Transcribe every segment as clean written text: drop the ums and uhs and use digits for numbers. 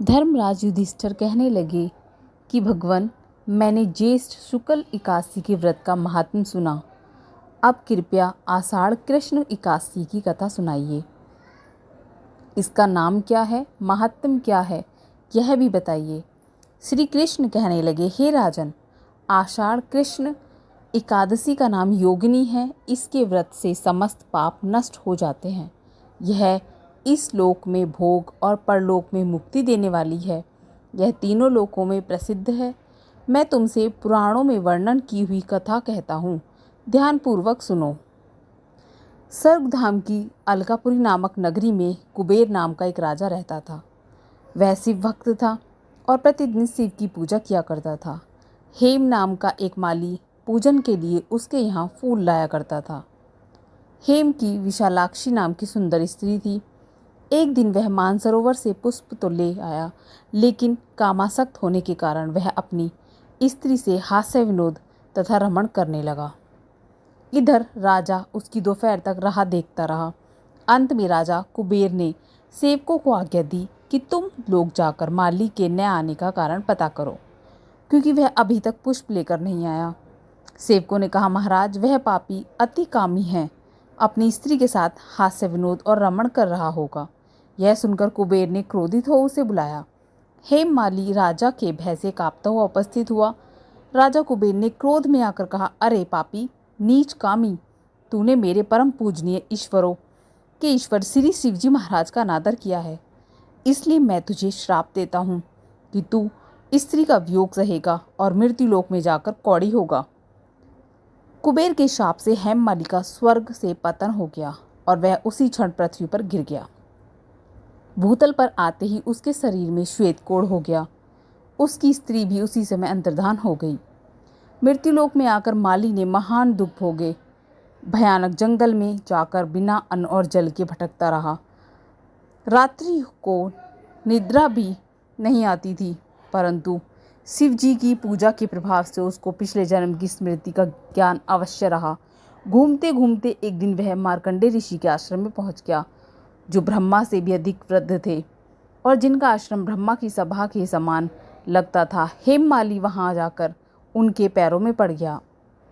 धर्मराज युधिष्ठिर कहने लगे कि भगवान, मैंने ज्येष्ठ शुक्ल एकादशी के व्रत का महात्म्य सुना। अब कृपया आषाढ़ कृष्ण एकादशी की कथा सुनाइए। इसका नाम क्या है, महात्म्य क्या है, यह भी बताइए। श्री कृष्ण कहने लगे, हे राजन, आषाढ़ कृष्ण एकादशी का नाम योगिनी है। इसके व्रत से समस्त पाप नष्ट हो जाते हैं। यह इस लोक में भोग और परलोक में मुक्ति देने वाली है। यह तीनों लोकों में प्रसिद्ध है। मैं तुमसे पुराणों में वर्णन की हुई कथा कहता हूँ, ध्यानपूर्वक सुनो। स्वर्गधाम की अलकापुरी नामक नगरी में कुबेर नाम का एक राजा रहता था। वह शिव भक्त था और प्रतिदिन शिव की पूजा किया करता था। हेम नाम का एक माली पूजन के लिए उसके यहाँ फूल लाया करता था। हेम की विशालाक्षी नाम की सुंदर स्त्री थी। एक दिन वह मानसरोवर से पुष्प तो ले आया, लेकिन कामासक्त होने के कारण वह अपनी स्त्री से हास्य विनोद तथा रमण करने लगा। इधर राजा उसकी दोपहर तक राह देखता रहा। अंत में राजा कुबेर ने सेवकों को आज्ञा दी कि तुम लोग जाकर माली के न आने का कारण पता करो, क्योंकि वह अभी तक पुष्प लेकर नहीं आया। सेवकों ने कहा, महाराज, वह पापी अति कामी है, अपनी स्त्री के साथ हास्य विनोद और रमण कर रहा होगा। यह सुनकर कुबेर ने क्रोधित हो उसे बुलाया। हेम माली राजा के भय से कांपता हुआ उपस्थित हुआ। राजा कुबेर ने क्रोध में आकर कहा, अरे पापी, नीच कामी, तूने मेरे परम पूजनीय ईश्वरों के ईश्वर श्री शिवजी महाराज का अनादर किया है। इसलिए मैं तुझे श्राप देता हूँ कि तू स्त्री का वियोग सहेगा और मृत्युलोक में जाकर कौड़ी होगा। कुबेर के शाप से हेममाली का स्वर्ग से पतन हो गया और वह उसी क्षण पृथ्वी पर गिर गया। भूतल पर आते ही उसके शरीर में श्वेत कोढ़ हो गया। उसकी स्त्री भी उसी समय अंतर्धान हो गई। मृत्युलोक में आकर माली ने महान दुख भोगे। भयानक जंगल में जाकर बिना अन्न और जल के भटकता रहा। रात्रि को निद्रा भी नहीं आती थी, परंतु शिव जी की पूजा के प्रभाव से उसको पिछले जन्म की स्मृति का ज्ञान अवश्य रहा। घूमते घूमते एक दिन वह मार्कंडे ऋषि के आश्रम में पहुंच गया, जो ब्रह्मा से भी अधिक वृद्ध थे और जिनका आश्रम ब्रह्मा की सभा के समान लगता था। हेममाली वहां जाकर उनके पैरों में पड़ गया।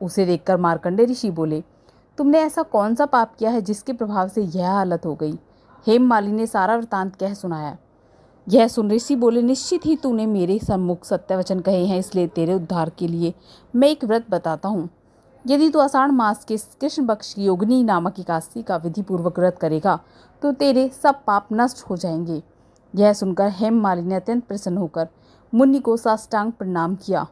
उसे देखकर मार्कंडे ऋषि बोले, तुमने ऐसा कौन सा पाप किया है जिसके प्रभाव से यह हालत हो गई। हेममाली ने सारा वृतांत कह सुनाया। यह सुन ऋषि बोले, निश्चित ही तूने मेरे सम्मुख सत्य वचन कहे हैं, इसलिए तेरे उद्धार के लिए मैं एक व्रत बताता हूँ। यदि तू आषाढ़ मास के कृष्ण पक्ष की योगिनी नामक एकादशी का विधि पूर्वक व्रत करेगा तो तेरे सब पाप नष्ट हो जाएंगे। यह सुनकर हेममाली ने अत्यंत प्रसन्न होकर मुनि को साष्टांग प्रणाम किया।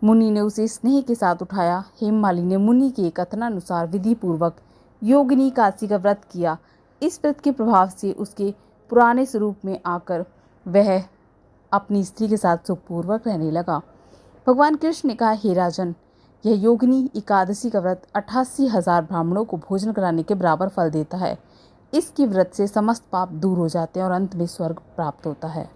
मुनि ने उसे स्नेह के साथ उठाया। हेममाली ने मुनि के कथनानुसार विधि पूर्वक योगिनी एकादशी का व्रत किया। इस व्रत के प्रभाव से उसके पुराने स्वरूप में आकर वह अपनी स्त्री के साथ सुखपूर्वक रहने लगा। भगवान कृष्ण ने कहा, हे राजन, यह योगिनी एकादशी का व्रत 88,000 ब्राह्मणों को भोजन कराने के बराबर फल देता है। इसके व्रत से समस्त पाप दूर हो जाते हैं और अंत में स्वर्ग प्राप्त होता है।